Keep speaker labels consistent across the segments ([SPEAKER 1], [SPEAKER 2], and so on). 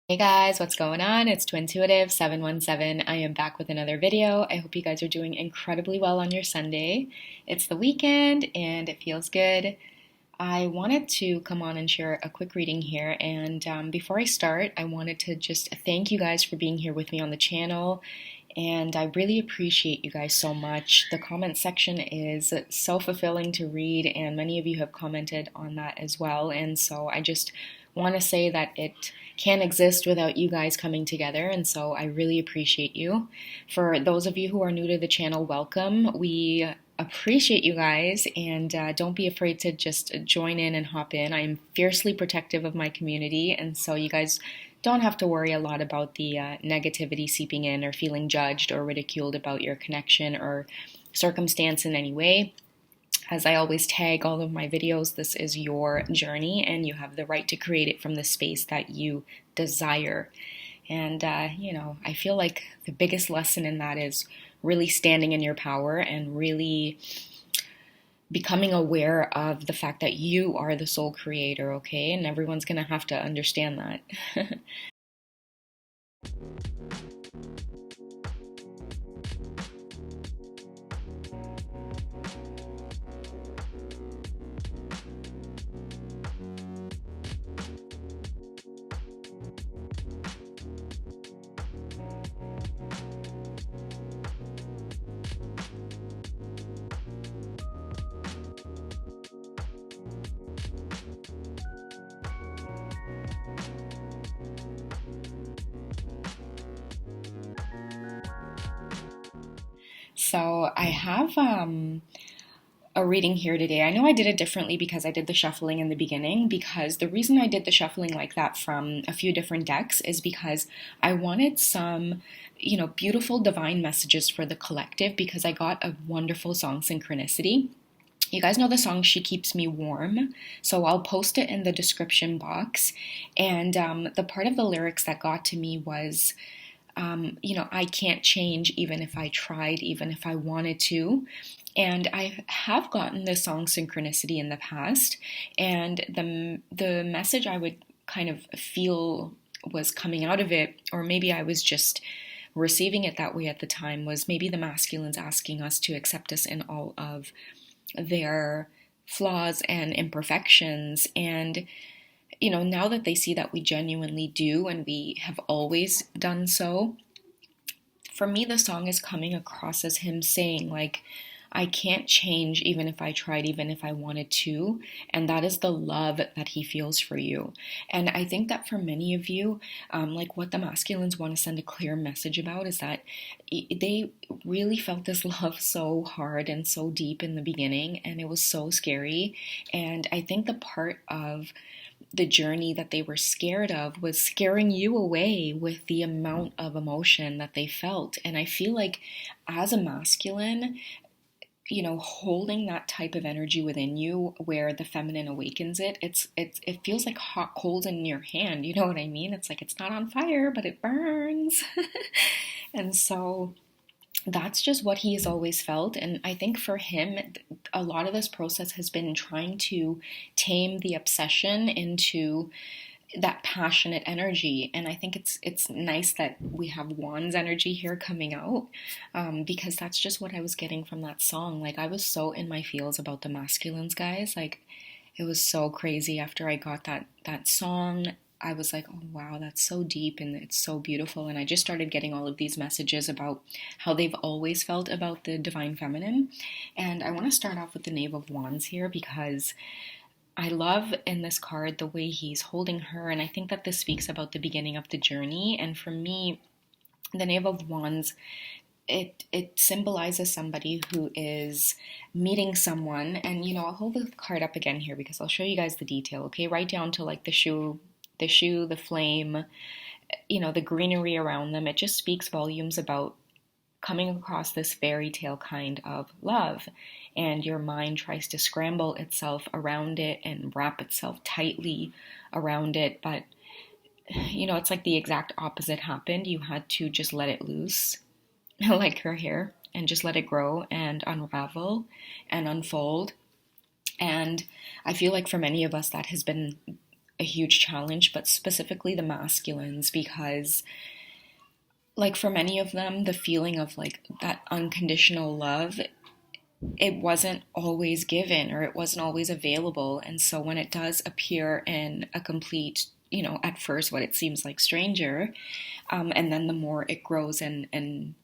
[SPEAKER 1] Hey guys, what's going on? It's Twintuitive717. I am back with another video. I hope you guys are doing incredibly well on your Sunday. It's the weekend and it feels good. I wanted to come on and share a quick reading here. And before I start, I wanted to just thank you guys for being here with me on the channel. And I really appreciate you guys so much. The comment section is so fulfilling to read, and many of you have commented on that as well. And so I just want to say that it can't exist without you guys coming together, and so I really appreciate you. For those of you who are new to the channel, welcome. We appreciate you guys, and don't be afraid to just join in and hop in. I am fiercely protective of my community, and so you guys don't have to worry a lot about the negativity seeping in or feeling judged or ridiculed about your connection or circumstance in any way. As I always tag all of my videos, this is your journey and you have the right to create it from the space that you desire. And, I feel like the biggest lesson in that is really standing in your power and really becoming aware of the fact that you are the sole creator, okay? And everyone's gonna have to understand that. So I have a reading here today. I know I did it differently because I did the shuffling in the beginning, because the reason I did the shuffling like that from a few different decks is because I wanted some, beautiful divine messages for the collective, because I got a wonderful song, Synchronicity. You guys know the song She Keeps Me Warm, so I'll post it in the description box. And the part of the lyrics that got to me was, I can't change even if I tried, even if I wanted to. And I have gotten the song Synchronicity in the past, and the message I would kind of feel was coming out of it, or maybe I was just receiving it that way at the time, was maybe the masculines asking us to accept us in all of their flaws and imperfections. And now that they see that we genuinely do and we have always done so, for me, the song is coming across as him saying, like, I can't change even if I tried, even if I wanted to. And that is the love that he feels for you. And I think that for many of you, like what the masculines want to send a clear message about is that they really felt this love so hard and so deep in the beginning, and it was so scary. And I think the part of the journey that they were scared of was scaring you away with the amount of emotion that they felt. And I feel like as a masculine, holding that type of energy within you where the feminine awakens it feels like hot coals in your hand. You know what I mean? It's like it's not on fire, but it burns. And so that's just what he has always felt. And I think for him, a lot of this process has been trying to tame the obsession into that passionate energy. And I think it's nice that we have Wands energy here coming out, because that's just what I was getting from that song. Like, I was so in my feels about the masculines, guys. Like, it was so crazy after I got that song. I was like, oh wow, that's so deep and it's so beautiful. And I just started getting all of these messages about how they've always felt about the divine feminine. And I want to start off with the Knave of Wands here, because I love in this card the way he's holding her. And I think that this speaks about the beginning of the journey. And for me, the Knave of Wands, it symbolizes somebody who is meeting someone. And I'll hold the card up again here because I'll show you guys the detail, okay? Right down to like the shoe, the flame, the greenery around them. It just speaks volumes about coming across this fairy tale kind of love, and your mind tries to scramble itself around it and wrap itself tightly around it. But it's like the exact opposite happened. You had to just let it loose, like her hair, and just let it grow and unravel and unfold. And I feel like for many of us that has been a huge challenge, but specifically the masculines, because like for many of them, the feeling of like that unconditional love, it wasn't always given or it wasn't always available. And so when it does appear in a complete, at first what it seems like stranger, and then the more it grows and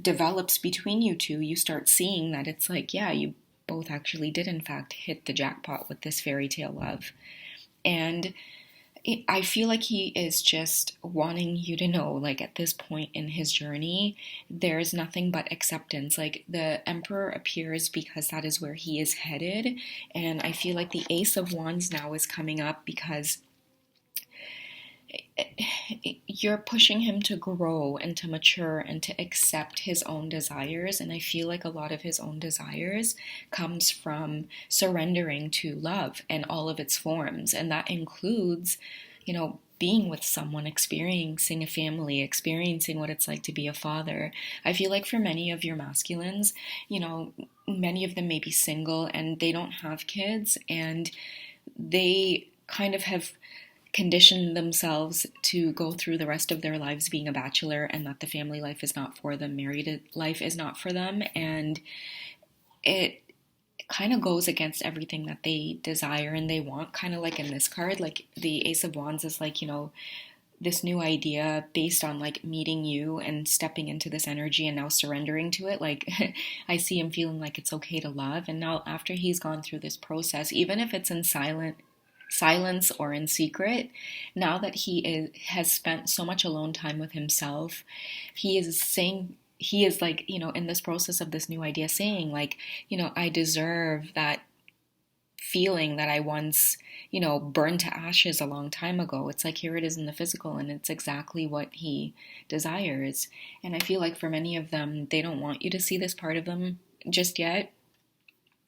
[SPEAKER 1] develops between you two, you start seeing that it's like, yeah, you both actually did in fact hit the jackpot with this fairy tale love. And I feel like he is just wanting you to know, like at this point in his journey, there's nothing but acceptance. Like the Emperor appears because that is where he is headed. And I feel like the Ace of Wands now is coming up because you're pushing him to grow and to mature and to accept his own desires. And I feel like a lot of his own desires comes from surrendering to love and all of its forms. And that includes, being with someone, experiencing a family, experiencing what it's like to be a father. I feel like for many of your masculines, many of them may be single and they don't have kids, and they kind of have conditioned themselves to go through the rest of their lives being a bachelor, and that the family life is not for them, married life is not for them, and it kind of goes against everything that they desire and they want. Kind of like in this card, like the Ace of Wands is like, this new idea based on like meeting you and stepping into this energy and now surrendering to it. Like I see him feeling like it's okay to love, and now after he's gone through this process, even if it's in silence or in secret, now that has spent so much alone time with himself, he is like, in this process of this new idea saying like, I deserve that feeling that I once, burned to ashes a long time ago. It's like, here it is in the physical, and it's exactly what he desires. And I feel like for many of them, they don't want you to see this part of them just yet.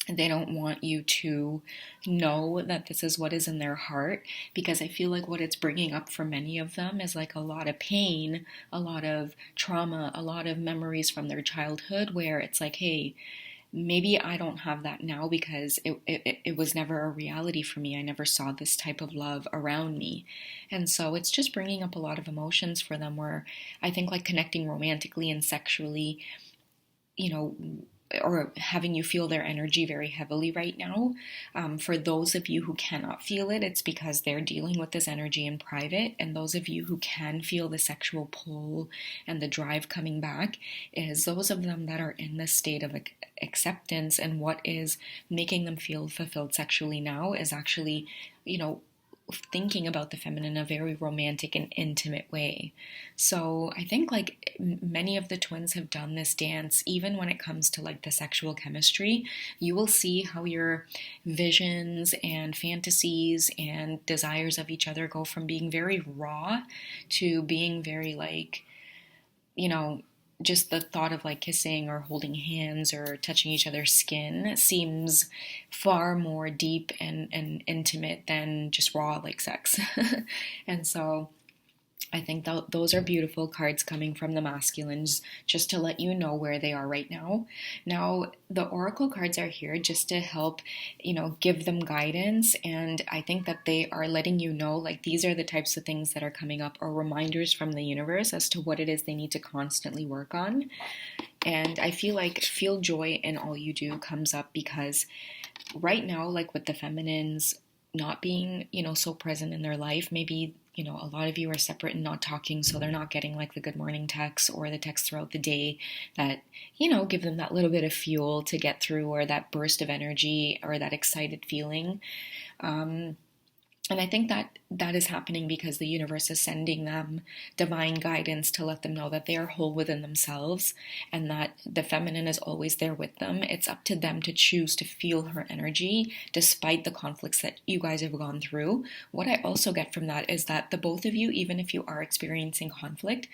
[SPEAKER 1] They don't want you to know that this is what is in their heart, because I feel like what it's bringing up for many of them is like a lot of pain, a lot of trauma, a lot of memories from their childhood where it's like, hey, maybe I don't have that now because it was never a reality for me. I never saw this type of love around me. And so it's just bringing up a lot of emotions for them where I think like connecting romantically and sexually, or having you feel their energy very heavily right now. For those of you who cannot feel it, it's because they're dealing with this energy in private. And those of you who can feel the sexual pull and the drive coming back is those of them that are in this state of acceptance, and what is making them feel fulfilled sexually now is actually, thinking about the feminine in a very romantic and intimate way. So I think like many of the twins have done this dance, even when it comes to like the sexual chemistry. You will see how your visions and fantasies and desires of each other go from being very raw to being very like, just the thought of like kissing or holding hands or touching each other's skin seems far more deep and intimate than just raw like sex. And so I think those are beautiful cards coming from the masculines, just to let you know where they are right now. Now, the oracle cards are here just to help, give them guidance. And I think that they are letting you know, like, these are the types of things that are coming up, or reminders from the universe as to what it is they need to constantly work on. And I feel like feel joy in all you do comes up because right now, like with the feminines not being, so present in their life, maybe a lot of you are separate and not talking, so they're not getting like the good morning texts or the texts throughout the day that, give them that little bit of fuel to get through, or that burst of energy or that excited feeling. And I think that is happening because the universe is sending them divine guidance to let them know that they are whole within themselves and that the feminine is always there with them. It's up to them to choose to feel her energy despite the conflicts that you guys have gone through. What I also get from that is that the both of you, even if you are experiencing conflict,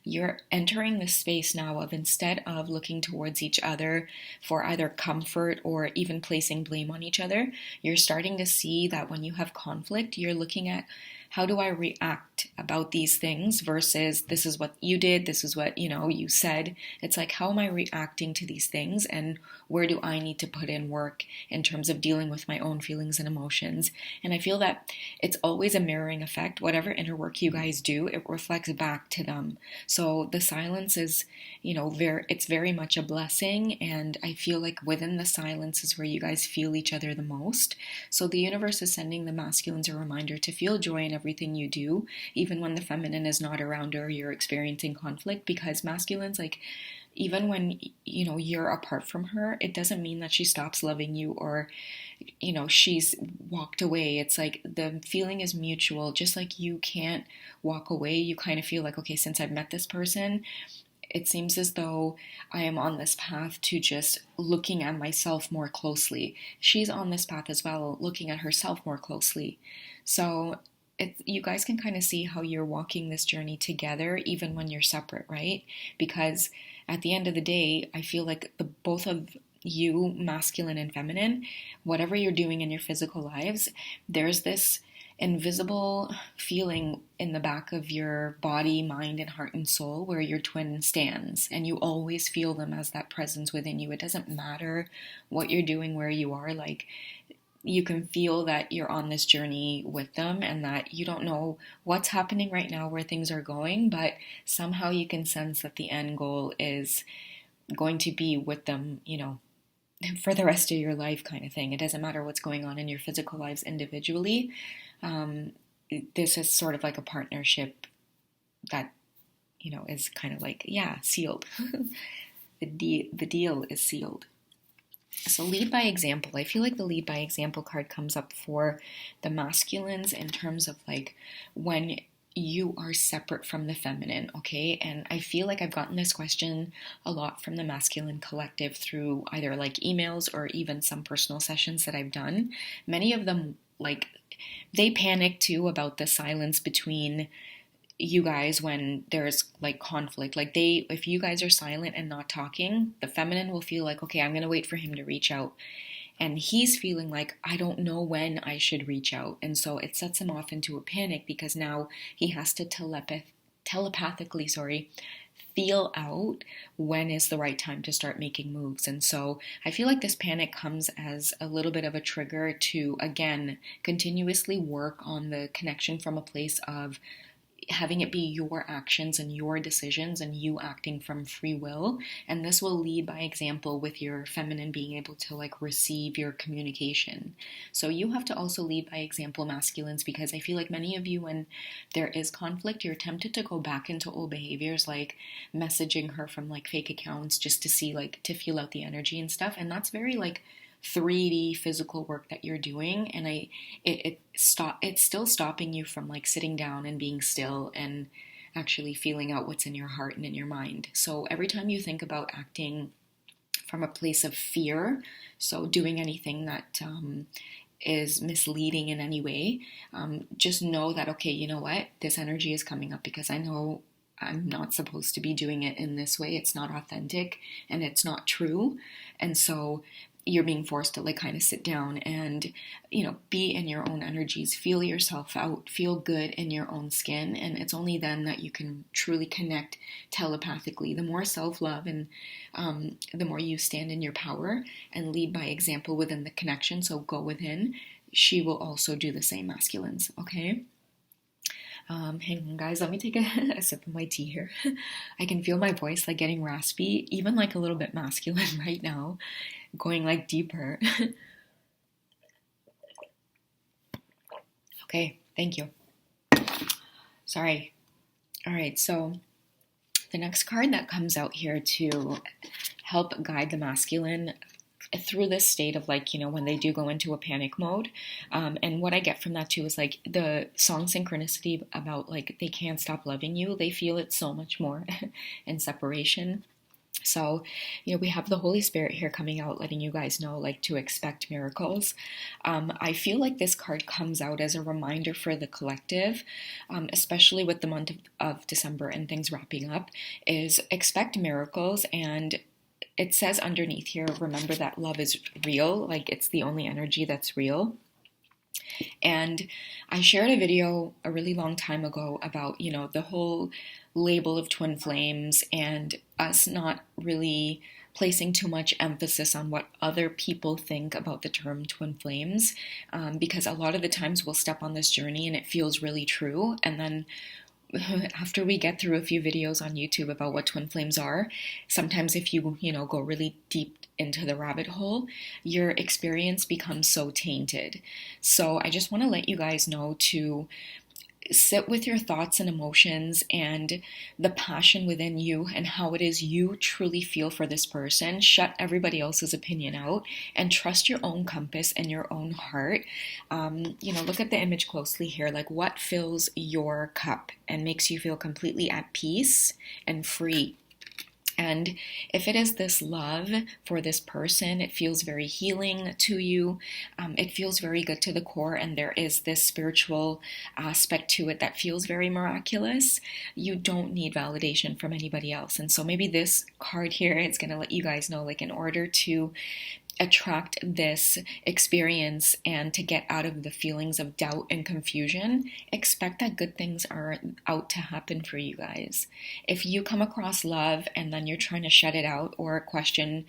[SPEAKER 1] you're entering the space now of, instead of looking towards each other for either comfort or even placing blame on each other, you're starting to see that when you have conflict, you're looking at how do I react about these things versus this is what you did, this is what, you said. It's like, how am I reacting to these things, and where do I need to put in work in terms of dealing with my own feelings and emotions? And I feel that it's always a mirroring effect. Whatever inner work you guys do, it reflects back to them. So the silence is, it's very much a blessing. And I feel like within the silence is where you guys feel each other the most. So the universe is sending the masculines a reminder to feel joy in everything you do, even when the feminine is not around or you're experiencing conflict, because masculines, like, even when you're apart from her, it doesn't mean that she stops loving you or she's walked away. It's like the feeling is mutual. Just like you can't walk away, you kind of feel like, okay, since I've met this person, it seems as though I am on this path to just looking at myself more closely. She's on this path as well, looking at herself more closely. So you guys can kind of see how you're walking this journey together even when you're separate, right? Because at the end of the day, I feel like the both of you, masculine and feminine, whatever you're doing in your physical lives, there's this invisible feeling in the back of your body, mind, and heart and soul where your twin stands, and you always feel them as that presence within you. It doesn't matter what you're doing, where you are, like, you can feel that you're on this journey with them and that you don't know what's happening right now, where things are going, but somehow you can sense that the end goal is going to be with them, for the rest of your life, kind of thing. It doesn't matter what's going on in your physical lives individually. This is sort of like a partnership that, is kind of like, yeah, sealed. The deal is sealed. So lead by example. I feel like the lead by example card comes up for the masculines in terms of like when you are separate from the feminine, okay? And I feel like I've gotten this question a lot from the masculine collective through either like emails or even some personal sessions that I've done. Many of them, like, they panic too about the silence between you guys when there's like conflict. Like, if you guys are silent and not talking, the feminine will feel like, okay, I'm going to wait for him to reach out. And he's feeling like, I don't know when I should reach out. And so it sets him off into a panic because now he has to telepathically, feel out when is the right time to start making moves. And so I feel like this panic comes as a little bit of a trigger to, again, continuously work on the connection from a place of having it be your actions and your decisions and you acting from free will. And this will lead by example with your feminine being able to like receive your communication. So you have to also lead by example, masculines, because I feel like many of you, when there is conflict, you're tempted to go back into old behaviors like messaging her from like fake accounts just to see, like, to feel out the energy and stuff. And that's very like 3D physical work that you're doing, and it's still stopping you from like sitting down and being still and actually feeling out what's in your heart and in your mind. So every time you think about acting from a place of fear, so doing anything that is misleading in any way, just know that, okay, you know what, this energy is coming up because I know I'm not supposed to be doing it in this way. It's not authentic and it's not true. And so you're being forced to like kind of sit down and, be in your own energies, feel yourself out, feel good in your own skin. And it's only then that you can truly connect telepathically. The more self-love and the more you stand in your power and lead by example within the connection, so go within, she will also do the same, masculines, okay? Hang on, guys, let me take a sip of my tea here. I can feel my voice like getting raspy, even like a little bit masculine right now, going like deeper. Okay, thank you. Sorry. All right, so the next card that comes out here to help guide the masculine through this state of like, when they do go into a panic mode. And what I get from that too is like the song Synchronicity about like they can't stop loving you. They feel it so much more in separation. So, we have the Holy Spirit here coming out, letting you guys know, like, to expect miracles. I feel like this card comes out as a reminder for the collective, especially with the month of December and things wrapping up, is expect miracles. And it says underneath here, remember that love is real, like it's the only energy that's real. And I shared a video a really long time ago about, the whole label of twin flames and us not really placing too much emphasis on what other people think about the term twin flames, because a lot of the times we'll step on this journey and it feels really true, and then after we get through a few videos on YouTube about what twin flames are, sometimes if you go really deep into the rabbit hole, your experience becomes so tainted. So I just want to let you guys know to sit with your thoughts and emotions and the passion within you and how it is you truly feel for this person. Shut everybody else's opinion out and trust your own compass and your own heart. Look at the image closely here. Like, what fills your cup and makes you feel completely at peace and free? And if it is this love for this person, it feels very healing to you. It feels very good to the core, and there is this spiritual aspect to it that feels very miraculous. You don't need validation from anybody else. And so maybe this card here is going to let you guys know, like, in order to attract this experience and to get out of the feelings of doubt and confusion, expect that good things are out to happen for you guys. If you come across love and then you're trying to shut it out or question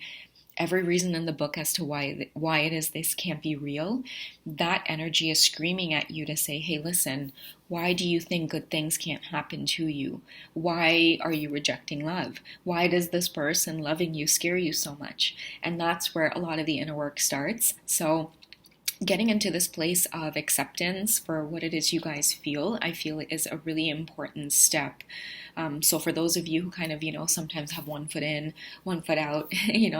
[SPEAKER 1] every reason in the book as to why it is this can't be real, that energy is screaming at you to say, hey, listen, why do you think good things can't happen to you? Why are you rejecting love? Why does this person loving you scare you so much? And that's where a lot of the inner work starts. So getting into this place of acceptance for what it is you guys feel, I feel it is a really important step. So for those of you who kind of, sometimes have one foot in, one foot out,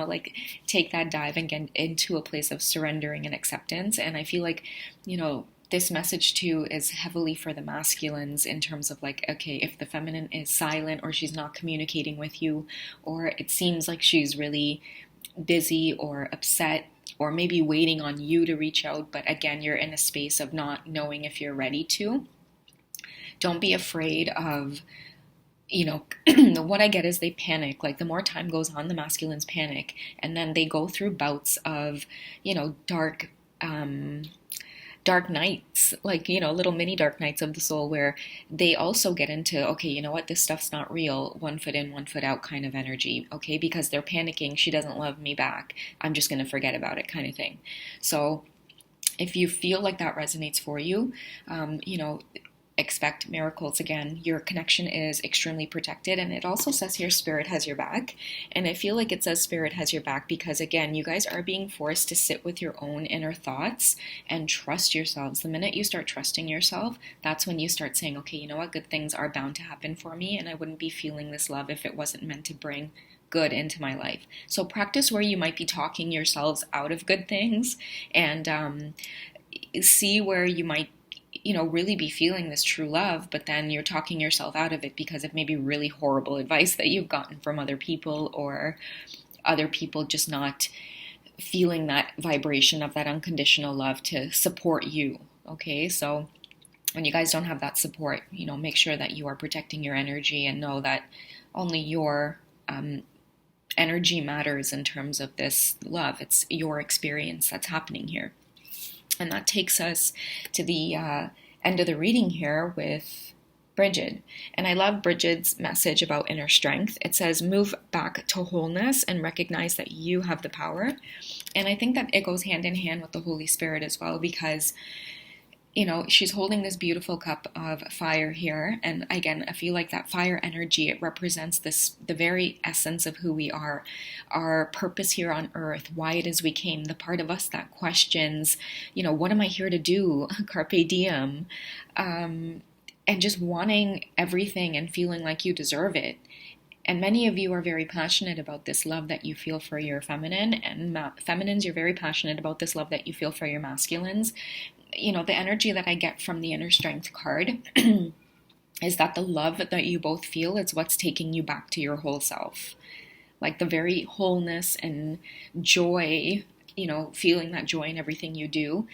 [SPEAKER 1] like take that dive and get into a place of surrendering and acceptance. And I feel like, this message too is heavily for the masculines in terms of like, okay, if the feminine is silent or she's not communicating with you, or it seems like she's really busy or upset, or maybe waiting on you to reach out, but again, you're in a space of not knowing if you're ready to. Don't be afraid of, what I get is they panic. Like, the more time goes on, the masculines panic, and then they go through bouts of, dark nights, like, little mini dark nights of the soul, where they also get into, okay, you know what, this stuff's not real, one foot in, one foot out kind of energy, okay, because they're panicking, she doesn't love me back, I'm just going to forget about it kind of thing. So if you feel like that resonates for you, expect miracles. Again, your connection is extremely protected, and it also says here spirit has your back. And I feel like it says spirit has your back because, again, you guys are being forced to sit with your own inner thoughts and trust yourselves. The minute you start trusting yourself, that's when you start saying, okay, you know what, good things are bound to happen for me, and I wouldn't be feeling this love if it wasn't meant to bring good into my life. So practice where you might be talking yourselves out of good things, and see where you might really be feeling this true love, but then you're talking yourself out of it because of maybe really horrible advice that you've gotten from other people, or other people just not feeling that vibration of that unconditional love to support you. Okay, so when you guys don't have that support, make sure that you are protecting your energy and know that only your energy matters in terms of this love. It's your experience that's happening here. And that takes us to the end of the reading here with Bridget. And I love Bridget's message about inner strength. It says, move back to wholeness and recognize that you have the power. And I think that it goes hand in hand with the Holy Spirit as well, because she's holding this beautiful cup of fire here. And again, I feel like that fire energy, it represents the very essence of who we are, our purpose here on earth, why it is we came, the part of us that questions, what am I here to do? Carpe diem. And just wanting everything and feeling like you deserve it. And many of you are very passionate about this love that you feel for your feminine, and feminines, you're very passionate about this love that you feel for your masculines. The energy that I get from the inner strength card is that the love that you both feel is what's taking you back to your whole self. Like the very wholeness and joy, feeling that joy in everything you do.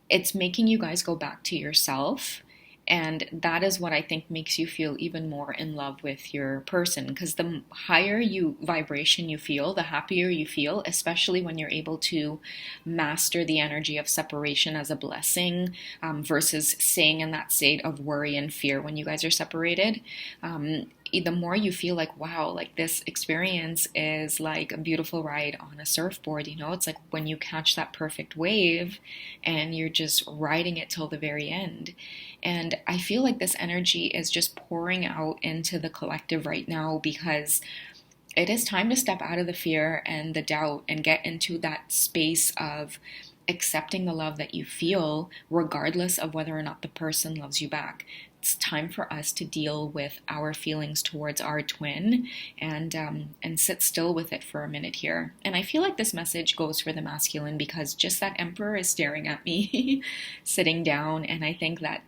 [SPEAKER 1] It's making you guys go back to yourself And that is what I think makes you feel even more in love with your person. Because the higher vibration you feel, the happier you feel, especially when you're able to master the energy of separation as a blessing, versus staying in that state of worry and fear when you guys are separated. The more you feel like, wow, like this experience is like a beautiful ride on a surfboard, it's like when you catch that perfect wave and you're just riding it till the very end. And I feel like this energy is just pouring out into the collective right now, because it is time to step out of the fear and the doubt and get into that space of accepting the love that you feel, regardless of whether or not the person loves you back. It's time for us to deal with our feelings towards our twin, and sit still with it for a minute here. And I feel like this message goes for the masculine, because just that Emperor is staring at me sitting down, and I think that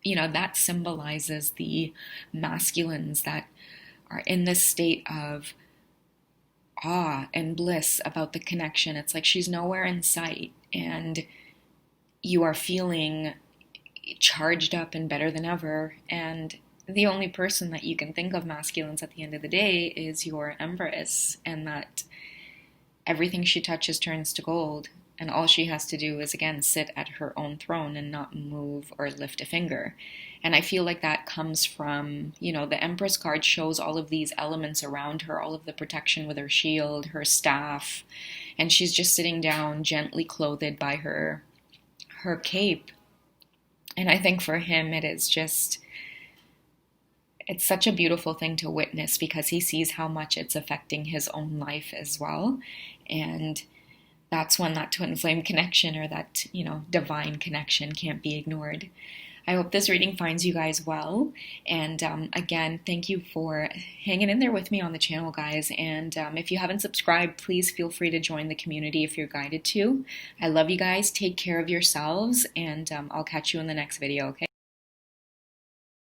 [SPEAKER 1] that symbolizes the masculines that are in this state of awe and bliss about the connection. It's like she's nowhere in sight, and you are feeling charged up and better than ever. And the only person that you can think of masculines at the end of the day is your Empress, and that everything she touches turns to gold. And all she has to do is, again, sit at her own throne and not move or lift a finger. And I feel like that comes from, the Empress card shows all of these elements around her, all of the protection with her shield, her staff, and she's just sitting down, gently clothed by her cape. And I think for him, it's such a beautiful thing to witness, because he sees how much it's affecting his own life as well. And that's when that twin flame connection, or that, divine connection, can't be ignored. I hope this reading finds you guys well. And again, thank you for hanging in there with me on the channel, guys. And if you haven't subscribed, please feel free to join the community if you're guided to. I love you guys. Take care of yourselves, and I'll catch you in the next video, okay?